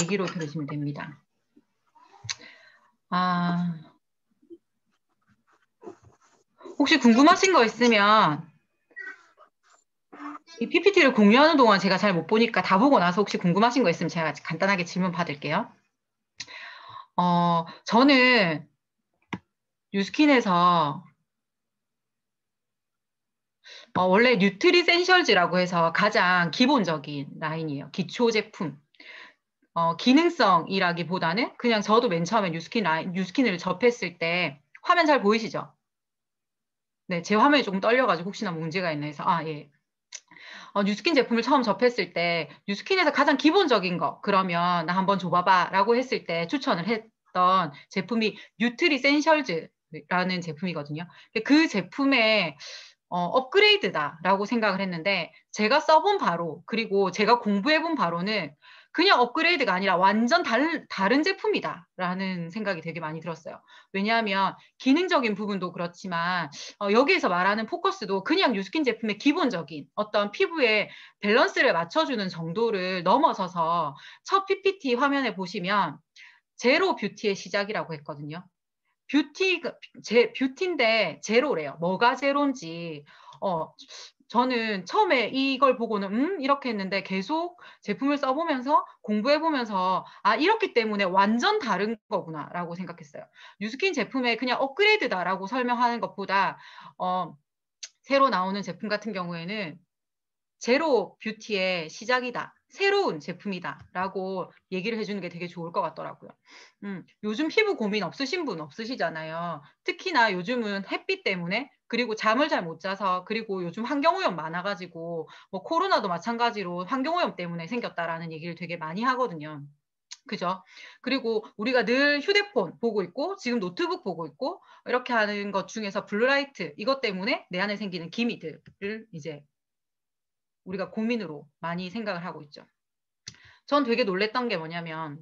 얘기로 들으시면 됩니다. 혹시 궁금하신 거 있으면 이 PPT를 공유하는 동안 제가 잘 못 보니까 다 보고 나서 혹시 궁금하신 거 있으면 제가 간단하게 질문 받을게요. 저는 뉴스킨에서 원래 뉴트리센셜즈라고 해서 가장 기본적인 라인이에요. 기초 제품. 기능성이라기보다는 그냥 저도 맨 처음에 뉴스킨을 접했을 때 화면 잘 보이시죠? 네, 제 화면이 조금 떨려가지고 혹시나 문제가 있나 해서 예. 뉴스킨 제품을 처음 접했을 때 뉴스킨에서 가장 기본적인 거 그러면 나 한번 줘봐봐 라고 했을 때 추천을 했던 제품이 뉴트리센셜즈라는 제품이거든요. 그 제품의 업그레이드다라고 생각을 했는데 제가 써본 바로 그리고 제가 공부해본 바로는 그냥 업그레이드가 아니라 완전 다른 제품이다라는 생각이 되게 많이 들었어요. 왜냐하면 기능적인 부분도 그렇지만 여기에서 말하는 포커스도 그냥 뉴스킨 제품의 기본적인 어떤 피부의 밸런스를 맞춰주는 정도를 넘어서서 첫 PPT 화면에 보시면 제로 뷰티의 시작이라고 했거든요. 뷰티인데 제로래요. 뭐가 제로인지. 저는 처음에 이걸 보고는 이렇게 했는데 계속 제품을 써보면서 공부해보면서 이렇기 때문에 완전 다른 거구나라고 생각했어요. 뉴스킨 제품에 그냥 업그레이드다라고 설명하는 것보다 새로 나오는 제품 같은 경우에는 제로 뷰티의 시작이다. 새로운 제품이다. 라고 얘기를 해주는 게 되게 좋을 것 같더라고요. 요즘 피부 고민 없으신 분 없으시잖아요. 특히나 요즘은 햇빛 때문에 그리고 잠을 잘 못 자서 그리고 요즘 환경오염 많아가지고 뭐 코로나도 마찬가지로 환경오염 때문에 생겼다라는 얘기를 되게 많이 하거든요. 그죠? 그리고 우리가 늘 휴대폰 보고 있고 지금 노트북 보고 있고 이렇게 하는 것 중에서 블루라이트 이것 때문에 내 안에 생기는 기미들을 이제 우리가 고민으로 많이 생각을 하고 있죠. 전 되게 놀랬던 게 뭐냐면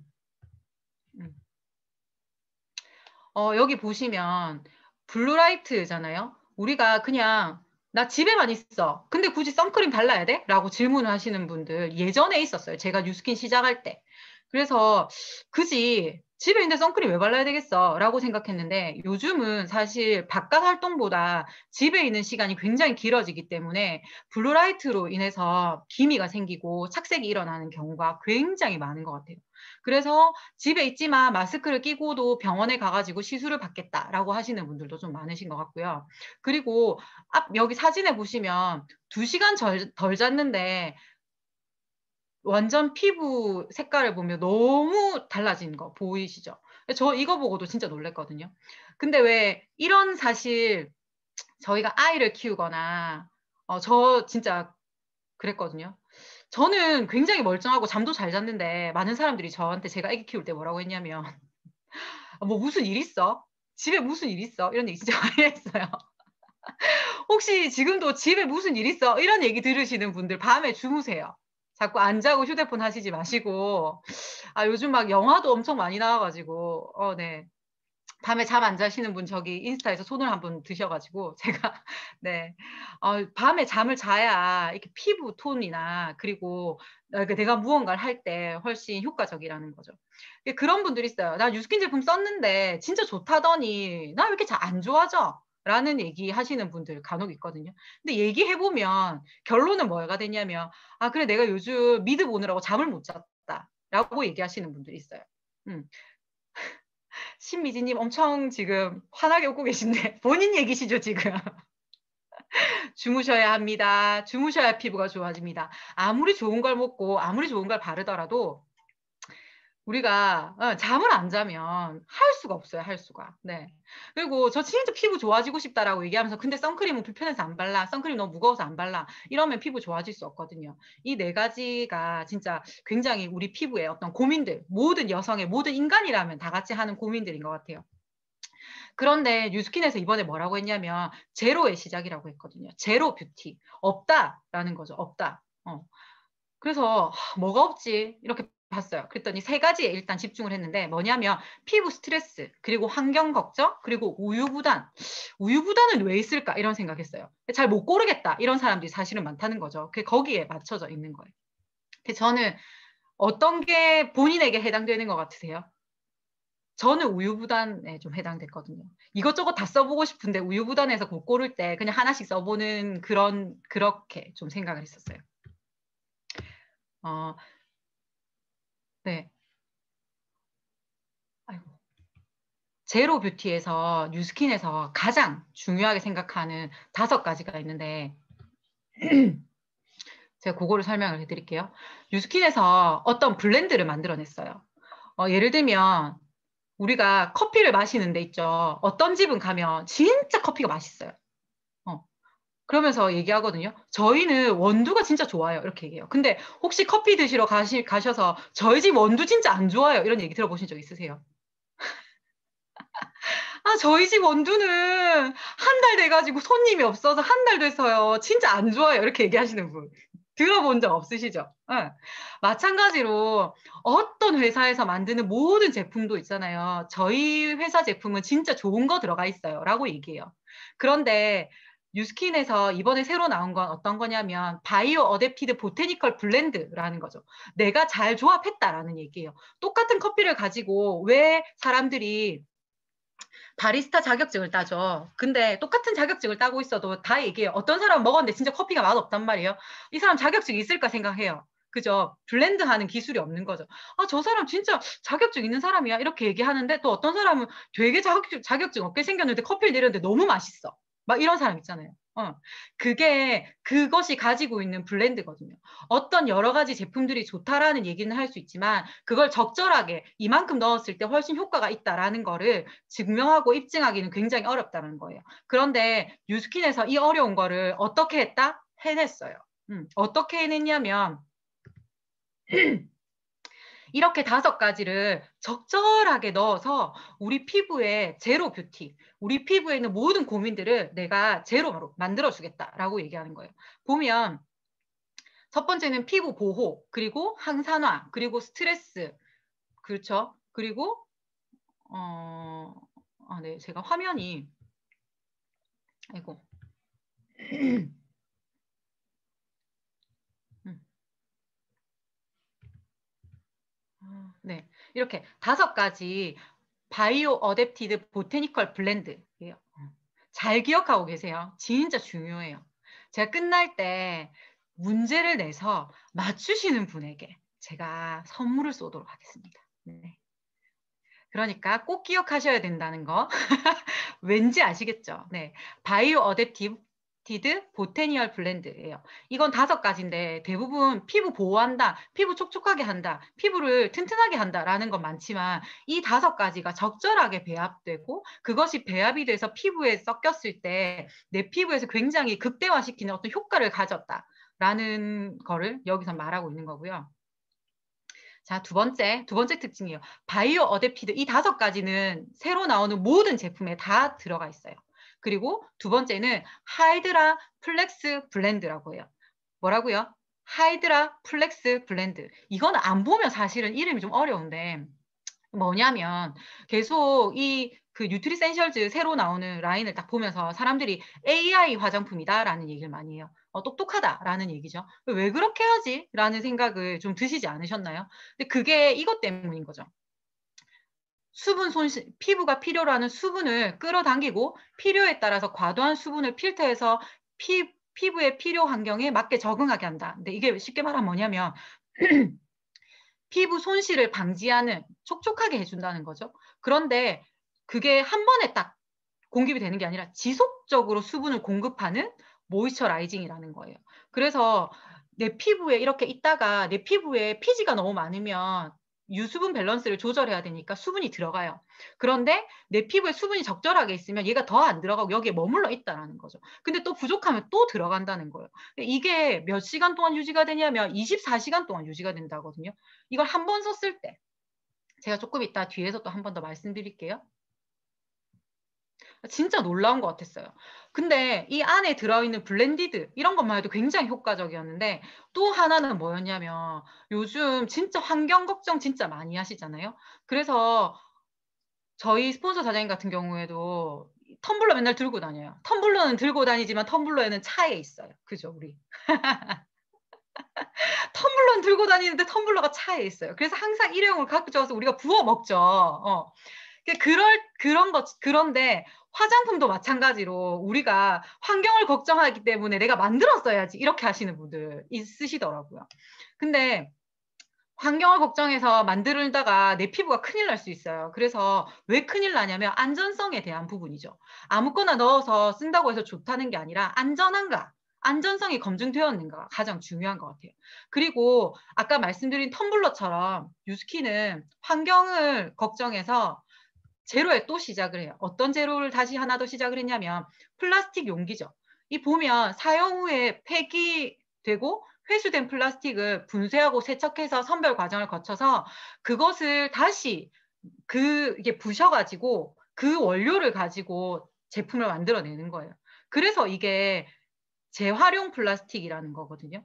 여기 보시면 블루라이트잖아요. 우리가 그냥 나 집에만 있어. 근데 굳이 선크림 발라야 돼? 라고 질문을 하시는 분들 예전에 있었어요. 제가 뉴스킨 시작할 때. 그래서 굳이 집에 있는데 선크림 왜 발라야 되겠어? 라고 생각했는데 요즘은 사실 바깥 활동보다 집에 있는 시간이 굉장히 길어지기 때문에 블루라이트로 인해서 기미가 생기고 착색이 일어나는 경우가 굉장히 많은 것 같아요. 그래서 집에 있지만 마스크를 끼고도 병원에 가가지고 시술을 받겠다라고 하시는 분들도 좀 많으신 것 같고요. 그리고 여기 사진에 보시면 2시간 덜 잤는데 완전 피부 색깔을 보면 너무 달라진 거 보이시죠? 저 이거 보고도 진짜 놀랬거든요. 근데 왜 이런 사실 저희가 아이를 키우거나 저 진짜 그랬거든요. 저는 굉장히 멀쩡하고 잠도 잘 잤는데 많은 사람들이 저한테 제가 아기 키울 때 뭐라고 했냐면 뭐 무슨 일 있어? 집에 무슨 일 있어? 이런 얘기 진짜 많이 했어요. 혹시 지금도 집에 무슨 일 있어? 이런 얘기 들으시는 분들 밤에 주무세요. 자꾸 안 자고 휴대폰 하시지 마시고 요즘 막 영화도 엄청 많이 나와가지고 네. 밤에 잠 안 자시는 분 저기 인스타에서 손을 한번 드셔가지고 제가 네 밤에 잠을 자야 이렇게 피부 톤이나 그리고 내가 무언가를 할 때 훨씬 효과적이라는 거죠. 그런 분들이 있어요. 나 뉴스킨 제품 썼는데 진짜 좋다더니 나 왜 이렇게 잘 안 좋아져? 라는 얘기 하시는 분들 간혹 있거든요. 근데 얘기해보면 결론은 뭐가 되냐면 그래 내가 요즘 미드 보느라고 잠을 못 잤다 라고 얘기하시는 분들이 있어요. 신미지님 엄청 지금 환하게 웃고 계신데 본인 얘기시죠 지금. 주무셔야 합니다. 주무셔야 피부가 좋아집니다. 아무리 좋은 걸 먹고 아무리 좋은 걸 바르더라도 우리가 잠을 안 자면 할 수가 없어요. 할 수가. 네. 그리고 저 진짜 피부 좋아지고 싶다라고 얘기하면서 근데 선크림은 불편해서 안 발라. 선크림 너무 무거워서 안 발라. 이러면 피부 좋아질 수 없거든요. 이 네 가지가 진짜 굉장히 우리 피부의 어떤 고민들, 모든 여성의 모든 인간이라면 다 같이 하는 고민들인 것 같아요. 그런데 뉴스킨에서 이번에 뭐라고 했냐면 제로의 시작이라고 했거든요. 제로 뷰티. 없다라는 거죠. 없다. 그래서 뭐가 없지? 이렇게 봤어요. 그랬더니 세 가지에 일단 집중을 했는데 뭐냐면 피부 스트레스, 그리고 환경 걱정, 그리고 우유부단. 우유부단은 왜 있을까? 이런 생각했어요. 잘 못 고르겠다. 이런 사람들이 사실은 많다는 거죠. 거기에 맞춰져 있는 거예요. 저는 어떤 게 본인에게 해당되는 것 같으세요? 저는 우유부단에 좀 해당됐거든요. 이것저것 다 써보고 싶은데 우유부단에서 못 고를 때 그냥 하나씩 써보는 그렇게 좀 생각을 했었어요. 네. 아이고. 제로 뷰티에서 뉴스킨에서 가장 중요하게 생각하는 5가지가 있는데 제가 그거를 설명을 해드릴게요. 뉴스킨에서 어떤 블렌드를 만들어냈어요. 예를 들면 우리가 커피를 마시는 데 있죠. 어떤 집은 가면 진짜 커피가 맛있어요. 그러면서 얘기하거든요. 저희는 원두가 진짜 좋아요. 이렇게 얘기해요. 근데 혹시 커피 드시러 가셔서 저희 집 원두 진짜 안 좋아요. 이런 얘기 들어보신 적 있으세요? 아, 저희 집 원두는 한 달 돼가지고 손님이 없어서 한 달 돼서요. 진짜 안 좋아요. 이렇게 얘기하시는 분. 들어본 적 없으시죠? 네. 마찬가지로 어떤 회사에서 만드는 모든 제품도 있잖아요. 저희 회사 제품은 진짜 좋은 거 들어가 있어요. 라고 얘기해요. 그런데 뉴스킨에서 이번에 새로 나온 건 어떤 거냐면 바이오 어댑티드 보테니컬 블렌드라는 거죠. 내가 잘 조합했다라는 얘기예요. 똑같은 커피를 가지고 왜 사람들이 바리스타 자격증을 따죠. 근데 똑같은 자격증을 따고 있어도 다 얘기해요. 어떤 사람은 먹었는데 진짜 커피가 맛없단 말이에요. 이 사람 자격증 있을까 생각해요. 그죠? 블렌드하는 기술이 없는 거죠. 아, 저 사람 진짜 자격증 있는 사람이야. 이렇게 얘기하는데 또 어떤 사람은 되게 자격증 없게 생겼는데 커피를 내렸는데 너무 맛있어. 막 이런 사람 있잖아요. 그것이 가지고 있는 블렌드거든요. 어떤 여러 가지 제품들이 좋다라는 얘기는 할 수 있지만 그걸 적절하게 이만큼 넣었을 때 훨씬 효과가 있다라는 거를 증명하고 입증하기는 굉장히 어렵다는 거예요. 그런데 뉴스킨에서 이 어려운 거를 어떻게 했다? 해냈어요. 어떻게 해냈냐면 이렇게 5가지를 적절하게 넣어서 우리 피부에 제로 뷰티, 우리 피부에 있는 모든 고민들을 내가 제로로 만들어주겠다라고 얘기하는 거예요. 보면 첫 번째는 피부 보호, 그리고 항산화, 그리고 스트레스, 그렇죠? 그리고 네, 제가 화면이 아이고. 네, 이렇게 5가지 바이오 어댑티드 보테니컬 블렌드예요. 잘 기억하고 계세요. 진짜 중요해요. 제가 끝날 때 문제를 내서 맞추시는 분에게 제가 선물을 쏘도록 하겠습니다. 네. 그러니까 꼭 기억하셔야 된다는 거. 왠지 아시겠죠? 네. 바이오 어댑티드 보테니얼 블렌드예요. 이건 5가지인데 대부분 피부 보호한다, 피부 촉촉하게 한다, 피부를 튼튼하게 한다라는 건 많지만 이 5가지가 적절하게 배합되고 그것이 배합이 돼서 피부에 섞였을 때 내 피부에서 굉장히 극대화시키는 어떤 효과를 가졌다라는 거를 여기서 말하고 있는 거고요. 자, 두 번째 특징이에요. 바이오 어댑티드 이 5가지는 새로 나오는 모든 제품에 다 들어가 있어요. 그리고 두 번째는 하이드라 플렉스 블렌드라고 해요. 뭐라고요? 하이드라 플렉스 블렌드. 이건 안 보면 사실은 이름이 좀 어려운데 뭐냐면 계속 그 뉴트리센셜즈 새로 나오는 라인을 딱 보면서 사람들이 AI 화장품이다라는 얘기를 많이 해요. 똑똑하다라는 얘기죠. 왜 그렇게 하지? 라는 생각을 좀 드시지 않으셨나요? 근데 그게 이것 때문인 거죠. 수분 손실, 피부가 필요로 하는 수분을 끌어당기고 필요에 따라서 과도한 수분을 필터해서 피부의 필요 환경에 맞게 적응하게 한다. 근데 이게 쉽게 말하면 뭐냐면 피부 손실을 방지하는 촉촉하게 해준다는 거죠. 그런데 그게 한 번에 딱 공급이 되는 게 아니라 지속적으로 수분을 공급하는 모이스처라이징이라는 거예요. 그래서 내 피부에 이렇게 있다가 내 피부에 피지가 너무 많으면 유수분 밸런스를 조절해야 되니까 수분이 들어가요. 그런데 내 피부에 수분이 적절하게 있으면 얘가 더 안 들어가고 여기에 머물러 있다는 거죠. 근데 또 부족하면 또 들어간다는 거예요. 이게 몇 시간 동안 유지가 되냐면 24시간 동안 유지가 된다거든요. 이걸 한 번 썼을 때 제가 조금 이따 뒤에서 또 한 번 더 말씀드릴게요. 진짜 놀라운 것 같았어요. 근데 이 안에 들어있는 블렌디드 이런 것만 해도 굉장히 효과적이었는데 또 하나는 뭐였냐면 요즘 진짜 환경 걱정 진짜 많이 하시잖아요. 그래서 저희 스폰서 사장님 같은 경우에도 텀블러 맨날 들고 다녀요. 텀블러는 들고 다니지만 텀블러에는 차에 있어요. 그죠, 우리? 텀블러는 들고 다니는데 텀블러가 차에 있어요. 그래서 항상 일회용을 가져와서 우리가 부어 먹죠. 그런데 화장품도 마찬가지로 우리가 환경을 걱정하기 때문에 내가 만들었어야지 이렇게 하시는 분들 있으시더라고요. 근데 환경을 걱정해서 만들다가 내 피부가 큰일 날 수 있어요. 그래서 왜 큰일 나냐면 안전성에 대한 부분이죠. 아무거나 넣어서 쓴다고 해서 좋다는 게 아니라 안전한가? 안전성이 검증되었는가가 가장 중요한 것 같아요. 그리고 아까 말씀드린 텀블러처럼 뉴스킨은 환경을 걱정해서 제로에 또 시작을 해요. 어떤 제로를 다시 하나 더 시작을 했냐면 플라스틱 용기죠. 이 보면 사용 후에 폐기되고 회수된 플라스틱을 분쇄하고 세척해서 선별 과정을 거쳐서 그것을 다시 이게 부셔가지고 그 원료를 가지고 제품을 만들어내는 거예요. 그래서 이게 재활용 플라스틱이라는 거거든요.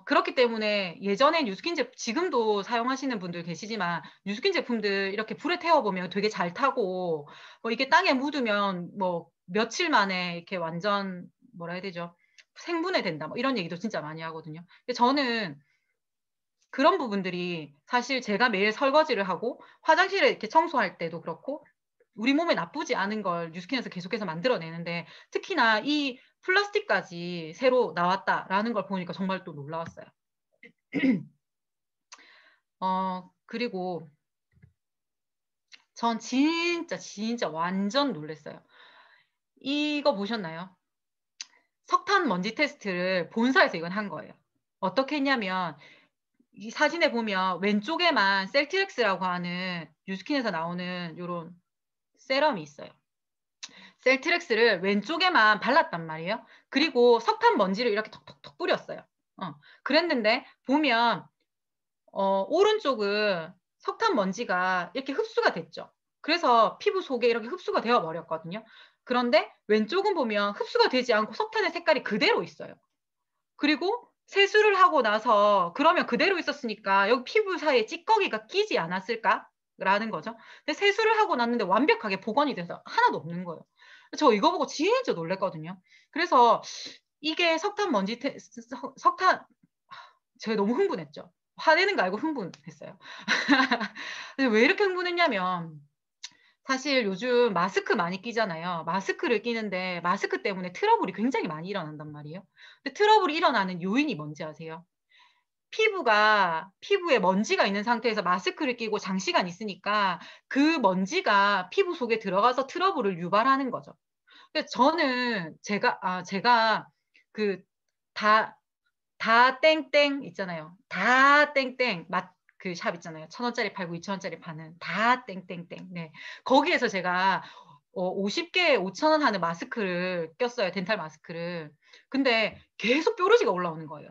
그렇기 때문에 예전에 뉴스킨 제품, 지금도 사용하시는 분들 계시지만 뉴스킨 제품들 이렇게 불에 태워보면 되게 잘 타고 이게 땅에 묻으면 뭐 며칠 만에 이렇게 완전 뭐라 해야 되죠? 생분해 된다. 뭐 이런 얘기도 진짜 많이 하거든요. 근데 저는 그런 부분들이 사실 제가 매일 설거지를 하고 화장실에 이렇게 청소할 때도 그렇고 우리 몸에 나쁘지 않은 걸 뉴스킨에서 계속해서 만들어내는데 특히나 이 플라스틱까지 새로 나왔다라는 걸 보니까 정말 또 놀라웠어요. 그리고 전 진짜 완전 놀랐어요. 이거 보셨나요? 석탄 먼지 테스트를 본사에서 이건 한 거예요. 어떻게 했냐면 이 사진에 보면 왼쪽에만 셀트렉스라고 하는 뉴스킨에서 나오는 이런 세럼이 있어요. 셀트렉스를 왼쪽에만 발랐단 말이에요. 그리고 석탄 먼지를 이렇게 톡톡톡 뿌렸어요. 그랬는데 보면 오른쪽은 석탄 먼지가 이렇게 흡수가 됐죠. 그래서 피부 속에 이렇게 흡수가 되어 버렸거든요. 그런데 왼쪽은 보면 흡수가 되지 않고 석탄의 색깔이 그대로 있어요. 그리고 세수를 하고 나서 그러면 그대로 있었으니까 여기 피부 사이에 찌꺼기가 끼지 않았을까? 라는 거죠. 근데 세수를 하고 났는데 완벽하게 복원이 돼서 하나도 없는 거예요. 저 이거 보고 진짜 놀랐거든요. 그래서 이게 석탄 먼지 석탄 제가 너무 흥분했죠. 화내는 거 알고 흥분했어요. 왜 이렇게 흥분했냐면 사실 요즘 마스크 많이 끼잖아요. 마스크를 끼는데 마스크 때문에 트러블이 굉장히 많이 일어난단 말이에요. 근데 트러블이 일어나는 요인이 뭔지 아세요? 피부에 먼지가 있는 상태에서 마스크를 끼고 장시간 있으니까 그 먼지가 피부 속에 들어가서 트러블을 유발하는 거죠. 근데 저는 제가 그 다, 다 땡땡 있잖아요. 다 땡땡 그 샵 있잖아요. 1,000원짜리 팔고 2,000원짜리 파는 다 땡땡땡. 네. 거기에서 제가 50개에 5,000원 하는 마스크를 꼈어요. 덴탈 마스크를. 근데 계속 뾰루지가 올라오는 거예요.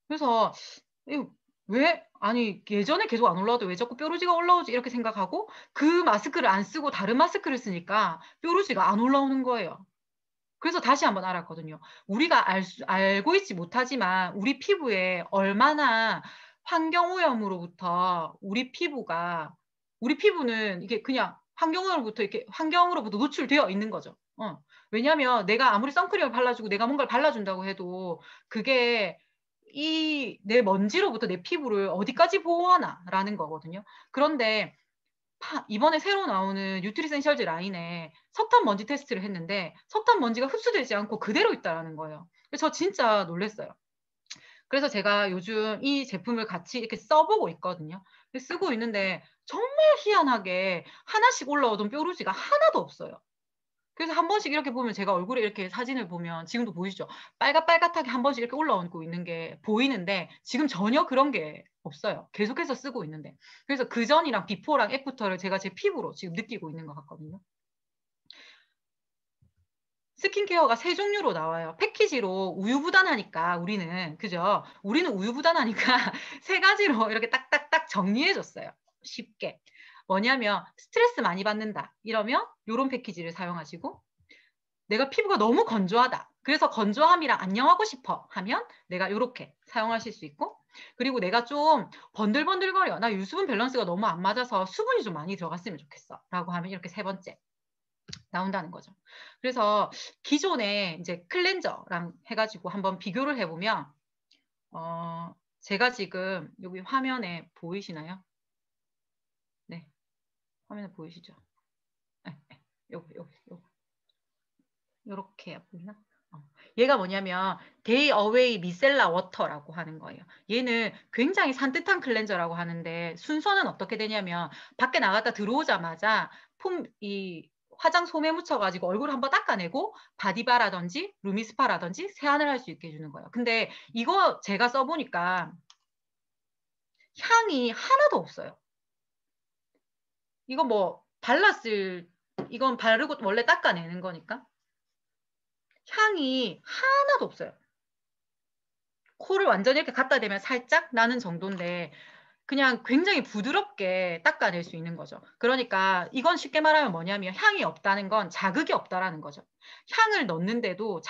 그래서 아니 예전에 계속 안 올라와도 왜 자꾸 뾰루지가 올라오지 이렇게 생각하고 그 마스크를 안 쓰고 다른 마스크를 쓰니까 뾰루지가 안 올라오는 거예요. 그래서 다시 한번 알았거든요. 우리가 알고 있지 못하지만 우리 피부에 얼마나 환경오염으로부터 우리 피부는 이게 그냥 환경으로부터 노출되어 있는 거죠. 왜냐하면 내가 아무리 선크림을 발라주고 내가 뭔가를 발라준다고 해도 그게 내 먼지로부터 내 피부를 어디까지 보호하나라는 거거든요. 그런데 이번에 새로 나오는 뉴트리센셜즈 라인에 석탄 먼지 테스트를 했는데 석탄 먼지가 흡수되지 않고 그대로 있다라는 거예요. 그래서 저 진짜 놀랐어요. 그래서 제가 요즘 이 제품을 같이 이렇게 써보고 있거든요. 쓰고 있는데 정말 희한하게 하나씩 올라오던 뾰루지가 하나도 없어요. 그래서 한 번씩 이렇게 보면 제가 얼굴에 이렇게 사진을 보면 지금도 보이시죠? 빨갛게 한 번씩 이렇게 올라오고 있는 게 보이는데 지금 전혀 그런 게 없어요. 계속해서 쓰고 있는데. 그래서 그 전이랑 비포랑 애프터를 제가 제 피부로 지금 느끼고 있는 것 같거든요. 스킨케어가 세 종류로 나와요. 패키지로 우유부단하니까 우리는 그죠? 우리는 우유부단하니까 세 가지로 이렇게 딱딱딱 정리해줬어요. 쉽게. 뭐냐면 스트레스 많이 받는다. 이러면 이런 패키지를 사용하시고 내가 피부가 너무 건조하다. 그래서 건조함이랑 안녕하고 싶어 하면 내가 이렇게 사용하실 수 있고 그리고 내가 좀 번들번들거려. 나 유수분 밸런스가 너무 안 맞아서 수분이 좀 많이 들어갔으면 좋겠어. 라고 하면 이렇게 세 번째. 나온다는 거죠. 그래서 기존에 이제 클렌저랑 해가지고 한번 비교를 해보면, 제가 지금 여기 화면에 보이시나요? 네, 화면에 보이시죠? 네, 네. 요거. 요렇게 보이나? 얘가 뭐냐면 데이 어웨이 미셀라 워터라고 하는 거예요. 얘는 굉장히 산뜻한 클렌저라고 하는데 순서는 어떻게 되냐면 밖에 나갔다 들어오자마자 이 화장 솜에 묻혀가지고 얼굴 한번 닦아내고 바디바라든지 루미스파라든지 세안을 할 수 있게 해주는 거예요. 근데 이거 제가 써보니까 향이 하나도 없어요. 이거 뭐 이건 바르고 원래 닦아내는 거니까 향이 하나도 없어요. 코를 완전히 이렇게 갖다 대면 살짝 나는 정도인데 그냥 굉장히 부드럽게 닦아낼 수 있는 거죠. 그러니까 이건 쉽게 말하면 뭐냐면 향이 없다는 건 자극이 없다라는 거죠. 향을 넣는데도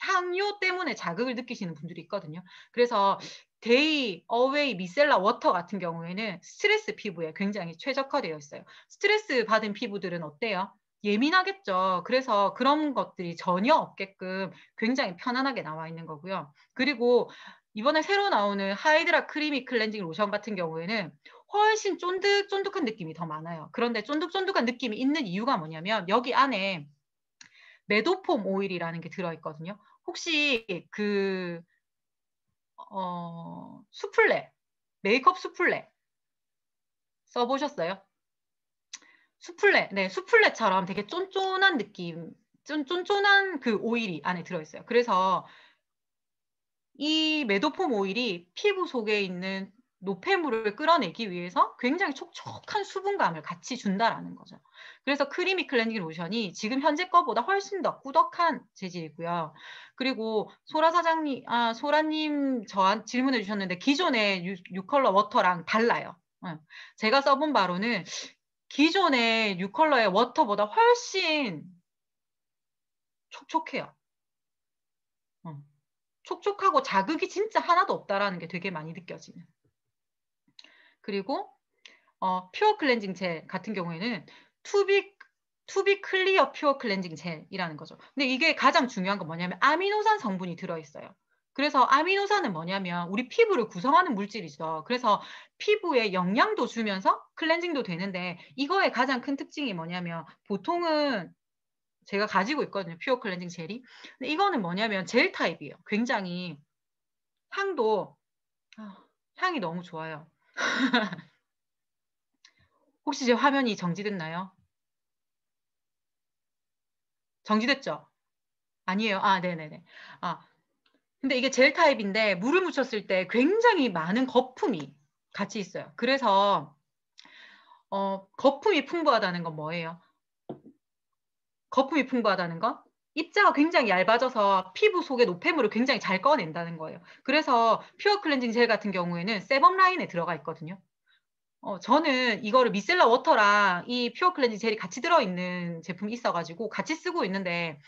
향료 때문에 자극을 느끼시는 분들이 있거든요. 그래서 데이 어웨이 미셀라 워터 같은 경우에는 스트레스 피부에 굉장히 최적화되어 있어요. 스트레스 받은 피부들은 어때요? 예민하겠죠. 그래서 그런 것들이 전혀 없게끔 굉장히 편안하게 나와 있는 거고요. 그리고 이번에 새로 나오는 하이드라 크리미 클렌징 로션 같은 경우에는 훨씬 쫀득쫀득한 느낌이 더 많아요. 그런데 쫀득쫀득한 느낌이 있는 이유가 뭐냐면 여기 안에 메도폼 오일이라는 게 들어있거든요. 혹시 수플레, 메이크업 수플레 써보셨어요? 수플레, 네, 수플레처럼 되게 쫀쫀한 느낌, 쫀쫀한 그 오일이 안에 들어있어요. 그래서 이 메도폼 오일이 피부 속에 있는 노폐물을 끌어내기 위해서 굉장히 촉촉한 수분감을 같이 준다라는 거죠. 그래서 크리미 클렌징 로션이 지금 현재 거보다 훨씬 더 꾸덕한 재질이고요. 그리고 소라님 저한 질문해 주셨는데 기존의 6컬러 워터랑 달라요. 제가 써본 바로는 기존의 6컬러의 워터보다 훨씬 촉촉해요. 촉촉하고 자극이 진짜 하나도 없다라는 게 되게 많이 느껴지는. 그리고 퓨어 클렌징 젤 같은 경우에는 투비 클리어 퓨어 클렌징 젤이라는 거죠. 근데 이게 가장 중요한 건 뭐냐면 아미노산 성분이 들어있어요. 그래서 아미노산은 뭐냐면 우리 피부를 구성하는 물질이죠. 그래서 피부에 영양도 주면서 클렌징도 되는데 이거의 가장 큰 특징이 뭐냐면 보통은 제가 가지고 있거든요. 퓨어 클렌징 젤이. 근데 이거는 뭐냐면 젤 타입이에요. 굉장히 향도 향이 너무 좋아요. 혹시 제 화면이 정지됐나요? 정지됐죠? 아니에요. 아, 네네네. 아, 근데 이게 젤 타입인데 물을 묻혔을 때 굉장히 많은 거품이 같이 있어요. 그래서 거품이 풍부하다는 건 뭐예요? 거품이 풍부하다는 건 입자가 굉장히 얇아져서 피부 속의 노폐물을 굉장히 잘 꺼낸다는 거예요. 그래서 퓨어 클렌징 젤 같은 경우에는 세범 라인에 들어가 있거든요. 저는 이거를 미셀라 워터랑 이 퓨어 클렌징 젤이 같이 들어있는 제품이 있어가지고 같이 쓰고 있는데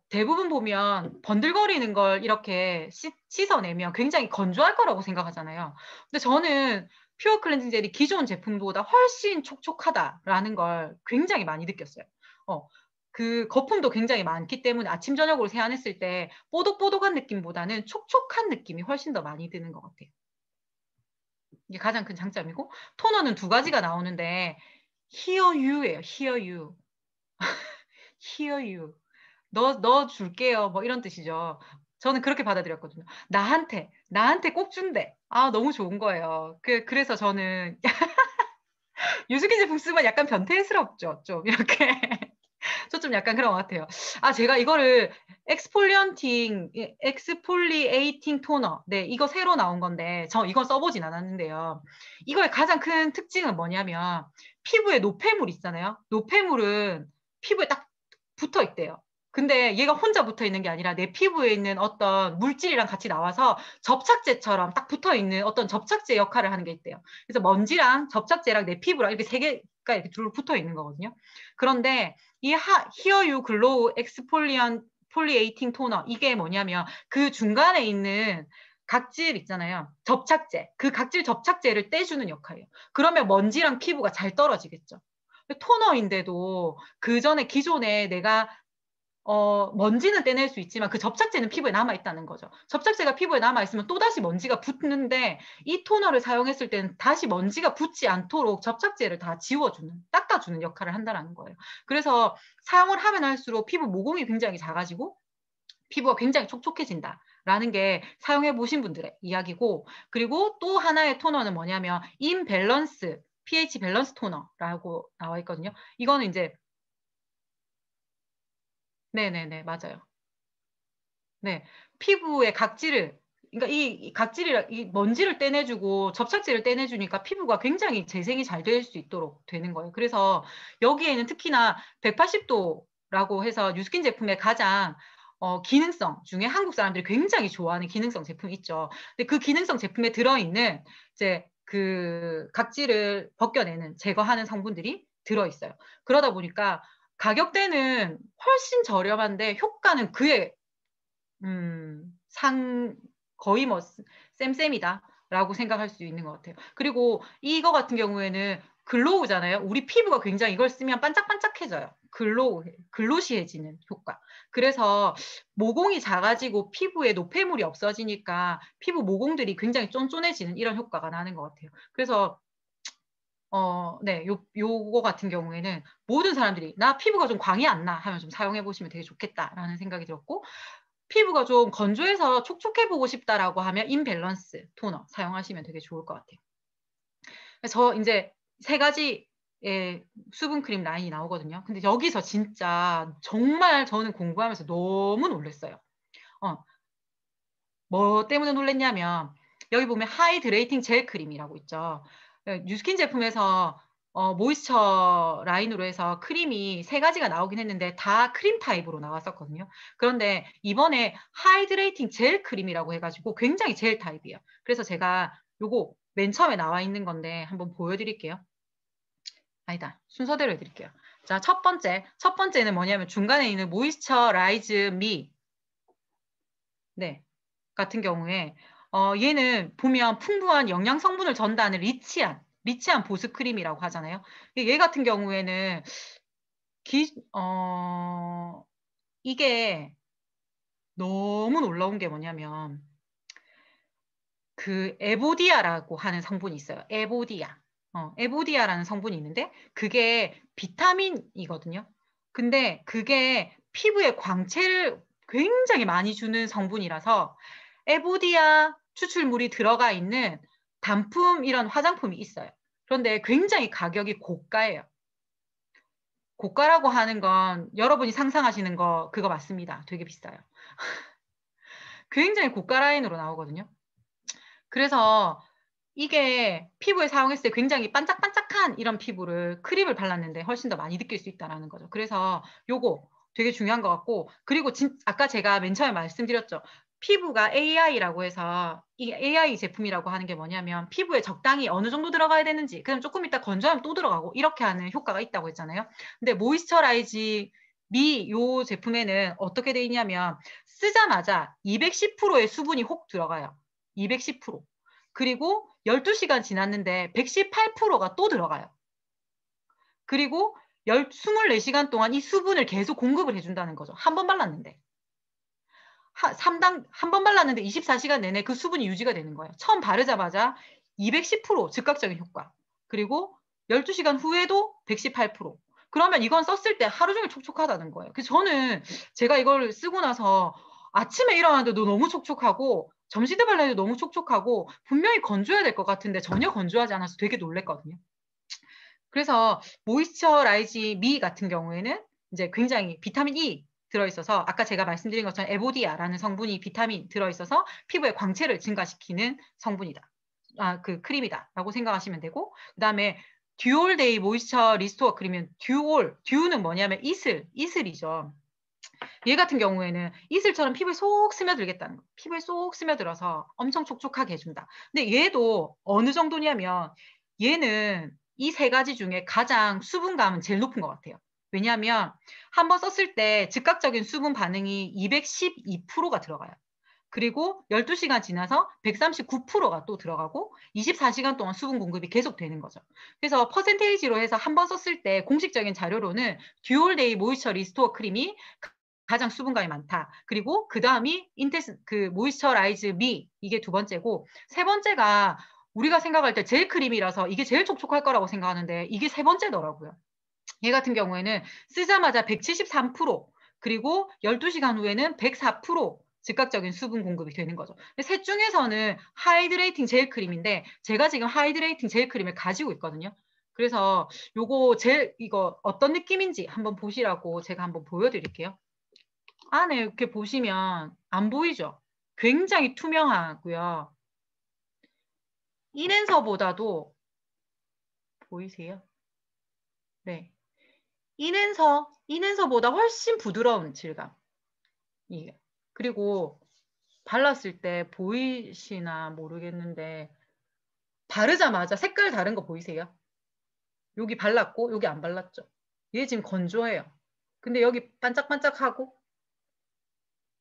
대부분 보면 번들거리는 걸 이렇게 씻어내면 굉장히 건조할 거라고 생각하잖아요. 근데 저는 퓨어 클렌징 젤이 기존 제품보다 훨씬 촉촉하다라는 걸 굉장히 많이 느꼈어요. 어, 그 거품도 굉장히 많기 때문에 아침, 저녁으로 세안했을 때 뽀독뽀독한 느낌보다는 촉촉한 느낌이 훨씬 더 많이 드는 것 같아요. 이게 가장 큰 장점이고, 토너는 두 가지가 나오는데, Hear You예요. Hear You. Hear You. 너 줄게요. 뭐 이런 뜻이죠. 저는 그렇게 받아들였거든요. 나한테 꼭 준대. 아, 너무 좋은 거예요. 그래서 저는 유수기 제품 쓰면 약간 변태스럽죠. 좀 이렇게. 저 좀 약간 그런 것 같아요. 아, 제가 이거를 엑스폴리에이팅 토너. 네, 이거 새로 나온 건데, 저 이거 써보진 않았는데요. 이거의 가장 큰 특징은 뭐냐면, 피부에 노폐물 있잖아요. 노폐물은 피부에 딱 붙어 있대요. 근데 얘가 혼자 붙어 있는 게 아니라 내 피부에 있는 어떤 물질이랑 같이 나와서 접착제처럼 딱 붙어 있는 어떤 접착제 역할을 하는 게 있대요. 그래서 먼지랑 접착제랑 내 피부랑 이렇게 세 개가 이렇게 둘 붙어 있는 거거든요. 그런데 이 히어 유 글로우 엑스폴리언 폴리에이팅 토너 이게 뭐냐면 그 중간에 있는 각질 있잖아요. 접착제. 그 각질 접착제를 떼주는 역할이에요. 그러면 먼지랑 피부가 잘 떨어지겠죠. 토너인데도 그 전에 기존에 내가 먼지는 떼낼 수 있지만 그 접착제는 피부에 남아있다는 거죠. 접착제가 피부에 남아있으면 또다시 먼지가 붙는데 이 토너를 사용했을 때는 다시 먼지가 붙지 않도록 접착제를 다 지워주는, 닦아주는 역할을 한다는 거예요. 그래서 사용을 하면 할수록 피부 모공이 굉장히 작아지고 피부가 굉장히 촉촉해진다라는 게 사용해 보신 분들의 이야기고, 그리고 또 하나의 토너는 뭐냐면 임밸런스 pH 밸런스 토너라고 나와 있거든요. 이거는 이제 네네네 맞아요. 네, 피부의 각질을, 그러니까 이 각질이랑 이 먼지를 떼내주고 접착제를 떼내주니까 피부가 굉장히 재생이 잘 될 수 있도록 되는 거예요. 그래서 여기에는 특히나 180도라고 해서 뉴스킨 제품의 가장 기능성 중에 한국 사람들이 굉장히 좋아하는 기능성 제품이 있죠. 근데 그 기능성 제품에 들어있는 이제 그 각질을 벗겨내는, 제거하는 성분들이 들어있어요. 그러다 보니까 가격대는 훨씬 저렴한데 효과는 그에 상, 거의 뭐, 쌤쌤이다. 라고 생각할 수 있는 것 같아요. 그리고 이거 같은 경우에는 글로우잖아요. 우리 피부가 굉장히 이걸 쓰면 반짝반짝해져요. 글로시해지는 효과. 그래서 모공이 작아지고 피부에 노폐물이 없어지니까 피부 모공들이 굉장히 쫀쫀해지는 이런 효과가 나는 것 같아요. 그래서 네, 요거 같은 경우에는 모든 사람들이 나 피부가 좀 광이 안 나 하면 좀 사용해 보시면 되게 좋겠다라는 생각이 들었고, 피부가 좀 건조해서 촉촉해 보고 싶다라고 하면 임밸런스 토너 사용하시면 되게 좋을 것 같아요. 저 이제 세 가지의 수분 크림 라인이 나오거든요. 근데 여기서 진짜 정말 저는 공부하면서 너무 놀랐어요. 어, 뭐 때문에 놀랐냐면 여기 보면 하이드레이팅 젤 크림이라고 있죠. 뉴스킨 제품에서 모이스처 라인으로 해서 크림이 세 가지가 나오긴 했는데 다 크림 타입으로 나왔었거든요. 그런데 이번에 하이드레이팅 젤 크림이라고 해가지고 굉장히 젤 타입이에요. 그래서 제가 요거 맨 처음에 나와 있는 건데 한번 보여드릴게요. 아니다. 순서대로 해드릴게요. 자, 첫 번째는 뭐냐면 중간에 있는 모이스처라이즈 미. 네. 같은 경우에 얘는 보면 풍부한 영양 성분을 전달하는 리치한 보습 크림이라고 하잖아요. 얘 같은 경우에는 이게 너무 놀라운 게 뭐냐면 그 에보디아라고 하는 성분이 있어요. 에보디아라는 성분이 있는데 그게 비타민이거든요. 근데 그게 피부에 광채를 굉장히 많이 주는 성분이라서 에보디아 추출물이 들어가 있는 단품 이런 화장품이 있어요. 그런데 굉장히 가격이 고가예요. 고가라고 하는 건 여러분이 상상하시는 거 그거 맞습니다. 되게 비싸요. 굉장히 고가 라인으로 나오거든요. 그래서 이게 피부에 사용했을 때 굉장히 반짝반짝한 이런 피부를 크림을 발랐는데 훨씬 더 많이 느낄 수 있다는 거죠. 그래서 요거 되게 중요한 것 같고, 그리고 아까 제가 맨 처음에 말씀드렸죠. 피부가 AI라고 해서 이 AI 제품이라고 하는 게 뭐냐면 피부에 적당히 어느 정도 들어가야 되는지, 그럼 조금 이따 건조하면 또 들어가고 이렇게 하는 효과가 있다고 했잖아요. 근데 모이스처라이즈 미 요 제품에는 어떻게 돼 있냐면 쓰자마자 210%의 수분이 혹 들어가요. 210%. 그리고 12시간 지났는데 118%가 또 들어가요. 그리고 24시간 동안 이 수분을 계속 공급을 해준다는 거죠. 한 번 발랐는데. 한 번 발랐는데 24시간 내내 그 수분이 유지가 되는 거예요. 처음 바르자마자 210% 즉각적인 효과. 그리고 12시간 후에도 118%. 그러면 이건 썼을 때 하루 종일 촉촉하다는 거예요. 그래서 저는 제가 이걸 쓰고 나서 아침에 일어나는데도 너무 촉촉하고 점심때 발라도 너무 촉촉하고 분명히 건조해야 될 것 같은데 전혀 건조하지 않아서 되게 놀랬거든요. 그래서 모이스처라이즈 미 같은 경우에는 이제 굉장히 비타민 E 들어있어서 아까 제가 말씀드린 것처럼 에보디아라는 성분이 비타민 들어있어서 피부의 광채를 증가시키는 성분이다. 그 크림이다라고 생각하시면 되고, 그다음에 듀올 데이 모이스처 리스토어 크림은 듀는 뭐냐면 이슬이죠. 얘 같은 경우에는 이슬처럼 피부에 쏙 스며들겠다는 거. 피부에 쏙 스며들어서 엄청 촉촉하게 해준다. 근데 얘도 어느 정도냐면 얘는 이 세 가지 중에 가장 수분감은 제일 높은 것 같아요. 왜냐하면 한번 썼을 때 즉각적인 수분 반응이 212%가 들어가요. 그리고 12시간 지나서 139%가 또 들어가고 24시간 동안 수분 공급이 계속되는 거죠. 그래서 퍼센테이지로 해서 한 번 썼을 때 공식적인 자료로는 듀얼데이 모이스처 리스토어 크림이 가장 수분감이 많다. 그리고 그 다음이 그 모이스처라이즈 미 이게 두 번째고 세 번째가 우리가 생각할 때 젤 크림이라서 이게 제일 촉촉할 거라고 생각하는데 이게 세 번째더라고요. 얘 같은 경우에는 쓰자마자 173% 그리고 12시간 후에는 104% 즉각적인 수분 공급이 되는 거죠. 셋 중에서는 하이드레이팅 젤 크림인데 제가 지금 하이드레이팅 젤 크림을 가지고 있거든요. 그래서 이거 어떤 느낌인지 한번 보시라고 제가 한번 보여드릴게요. 안에 이렇게 보시면 안 보이죠? 굉장히 투명하고요. 이넨서보다도 보이세요? 네. 이넨서보다 훨씬 부드러운 질감. 이게. 그리고 발랐을 때 보이시나 모르겠는데 바르자마자 색깔 다른 거 보이세요? 여기 발랐고 여기 안 발랐죠? 얘 지금 건조해요. 근데 여기 반짝반짝하고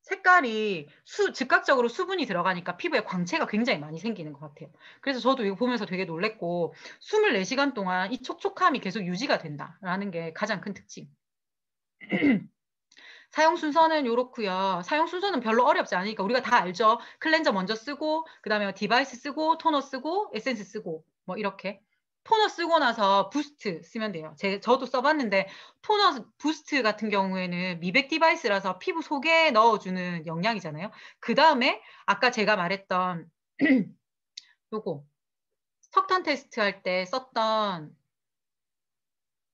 색깔이 즉각적으로 수분이 들어가니까 피부에 광채가 굉장히 많이 생기는 것 같아요. 그래서 저도 이거 보면서 되게 놀랬고 24시간 동안 이 촉촉함이 계속 유지가 된다라는 게 가장 큰 특징. 사용 순서는 이렇고요. 사용 순서는 별로 어렵지 않으니까 우리가 다 알죠. 클렌저 먼저 쓰고 그다음에 디바이스 쓰고 토너 쓰고 에센스 쓰고 뭐 이렇게. 토너 쓰고 나서 부스트 쓰면 돼요. 저도 써봤는데 토너 부스트 같은 경우에는 미백 디바이스라서 피부 속에 넣어주는 영양이잖아요. 그 다음에 아까 제가 말했던 요거 석탄 테스트 할 때 썼던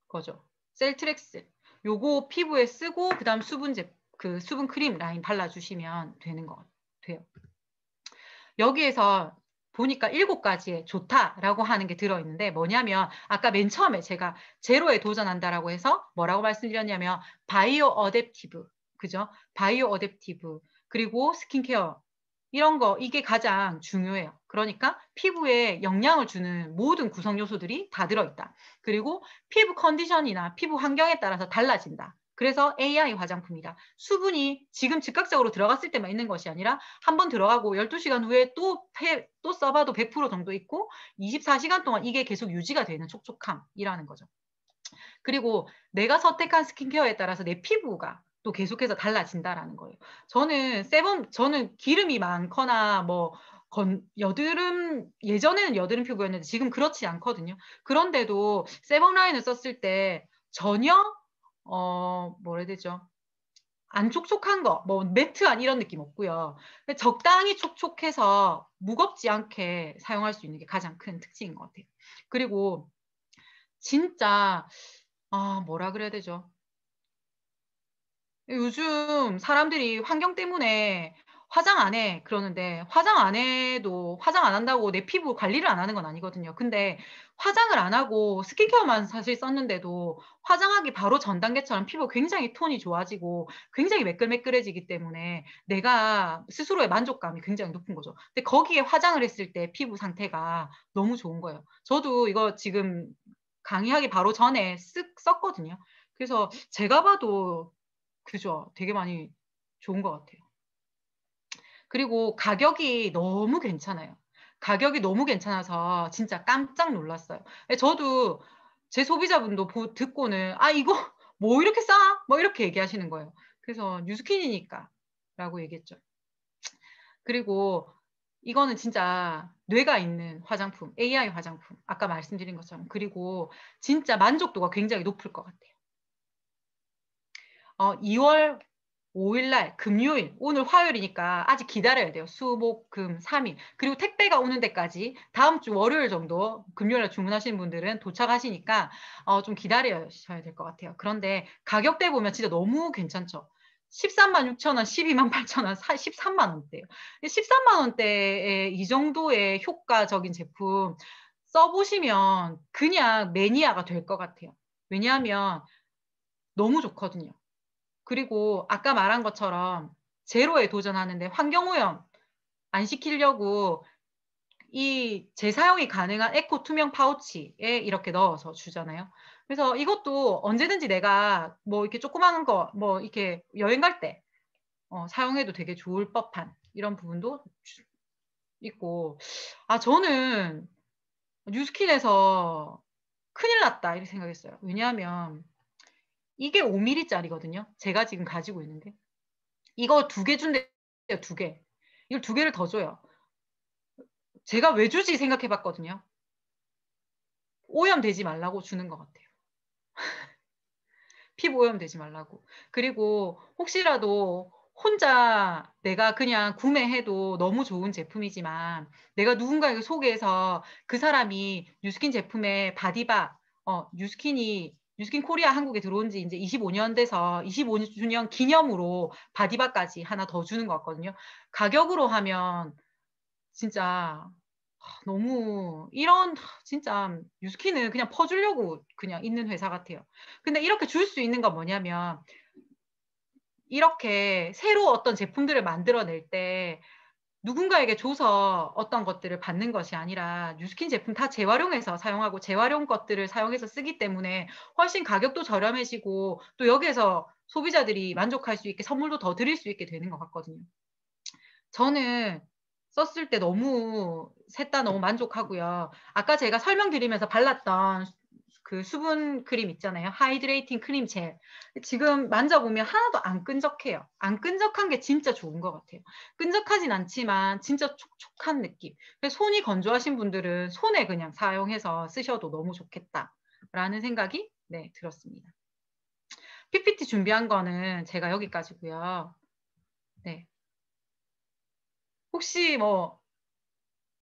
거죠. 셀트렉스. 요거 피부에 쓰고 그다음 수분 크림 라인 발라주시면 되는 거 돼요. 여기에서 보니까 7가지의 좋다라고 하는 게 들어있는데 뭐냐면 아까 맨 처음에 제가 제로에 도전한다라고 해서 뭐라고 말씀드렸냐면 바이오 어댑티브 그죠? 바이오 어댑티브 그리고 스킨케어 이런 거 이게 가장 중요해요. 그러니까 피부에 영향을 주는 모든 구성 요소들이 다 들어있다. 그리고 피부 컨디션이나 피부 환경에 따라서 달라진다. 그래서 AI 화장품이다. 수분이 지금 즉각적으로 들어갔을 때만 있는 것이 아니라 한번 들어가고 12시간 후에 또 써봐도 100% 정도 있고 24시간 동안 이게 계속 유지가 되는 촉촉함이라는 거죠. 그리고 내가 선택한 스킨케어에 따라서 내 피부가 또 계속해서 달라진다라는 거예요. 저는 기름이 많거나 뭐 예전에는 여드름 피부였는데 지금 그렇지 않거든요. 그런데도 세범라인을 썼을 때 전혀 뭐라 해야 되죠? 안 촉촉한 거, 뭐 매트한 이런 느낌 없고요. 적당히 촉촉해서 무겁지 않게 사용할 수 있는 게 가장 큰 특징인 것 같아요. 그리고 진짜 뭐라 그래야 되죠? 요즘 사람들이 환경 때문에 화장 안 해. 그러는데 화장 안 해도 화장 안 한다고 내 피부 관리를 안 하는 건 아니거든요. 근데 화장을 안 하고 스킨케어만 사실 썼는데도 화장하기 바로 전 단계처럼 피부 굉장히 톤이 좋아지고 굉장히 매끌매끌해지기 때문에 내가 스스로의 만족감이 굉장히 높은 거죠. 근데 거기에 화장을 했을 때 피부 상태가 너무 좋은 거예요. 저도 이거 지금 강의하기 바로 전에 썼거든요. 그래서 제가 봐도 그죠. 되게 많이 좋은 것 같아요. 그리고 가격이 너무 괜찮아요. 가격이 너무 괜찮아서 진짜 깜짝 놀랐어요. 저도 제 소비자분도 듣고는 이거 뭐 이렇게 싸? 뭐 이렇게 얘기하시는 거예요. 그래서 뉴스킨이니까 라고 얘기했죠. 그리고 이거는 진짜 뇌가 있는 화장품, AI 화장품. 아까 말씀드린 것처럼. 그리고 진짜 만족도가 굉장히 높을 것 같아요. 2월 5일날 금요일, 오늘 화요일이니까 아직 기다려야 돼요. 수, 목, 금, 3일. 그리고 택배가 오는 데까지 다음 주 월요일 정도 금요일에 주문하시는 분들은 도착하시니까 좀 기다려셔야 될 것 같아요. 그런데 가격대 보면 진짜 너무 괜찮죠. 13만 6천 원, 12만 8천 원, 13만 원대예요. 13만 원대에 이 정도의 효과적인 제품 써보시면 그냥 매니아가 될 것 같아요. 왜냐하면 너무 좋거든요. 그리고 아까 말한 것처럼 제로에 도전하는데 환경오염 안 시키려고 이 재사용이 가능한 에코 투명 파우치에 이렇게 넣어서 주잖아요. 그래서 이것도 언제든지 내가 뭐 이렇게 조그마한 거 뭐 이렇게 여행 갈 때 사용해도 되게 좋을 법한 이런 부분도 있고, 아, 저는 뉴스킨에서 큰일 났다 이렇게 생각했어요. 왜냐하면 이게 5mm짜리거든요. 제가 지금 가지고 있는데. 이거 2개 준대요. 2개. 이걸 2개를 더 줘요. 제가 왜 주지 생각해 봤거든요. 오염되지 말라고 주는 것 같아요. 피부 오염되지 말라고. 그리고 혹시라도 혼자 내가 그냥 구매해도 너무 좋은 제품이지만 내가 누군가에게 소개해서 그 사람이 뉴스킨 제품에 바디바, 뉴스킨 코리아 한국에 들어온 지 이제 25년 돼서 25주년 기념으로 바디바까지 하나 더 주는 것 같거든요. 가격으로 하면 진짜 너무 이런 진짜 뉴스킨은 그냥 퍼주려고 그냥 있는 회사 같아요. 근데 이렇게 줄 수 있는 건 뭐냐면 이렇게 새로 어떤 제품들을 만들어낼 때 누군가에게 줘서 어떤 것들을 받는 것이 아니라 뉴스킨 제품 다 재활용해서 사용하고 재활용 것들을 사용해서 쓰기 때문에 훨씬 가격도 저렴해지고 또 여기에서 소비자들이 만족할 수 있게 선물도 더 드릴 수 있게 되는 것 같거든요. 저는 썼을 때 너무 셋 다 너무 만족하고요. 아까 제가 설명드리면서 발랐던 그 수분 크림 있잖아요. 하이드레이팅 크림 젤. 지금 만져보면 하나도 안 끈적해요. 안 끈적한 게 진짜 좋은 것 같아요. 끈적하진 않지만 진짜 촉촉한 느낌. 그래서 손이 건조하신 분들은 손에 그냥 사용해서 쓰셔도 너무 좋겠다라는 생각이 네, 들었습니다. PPT 준비한 거는 제가 여기까지고요. 네. 혹시 뭐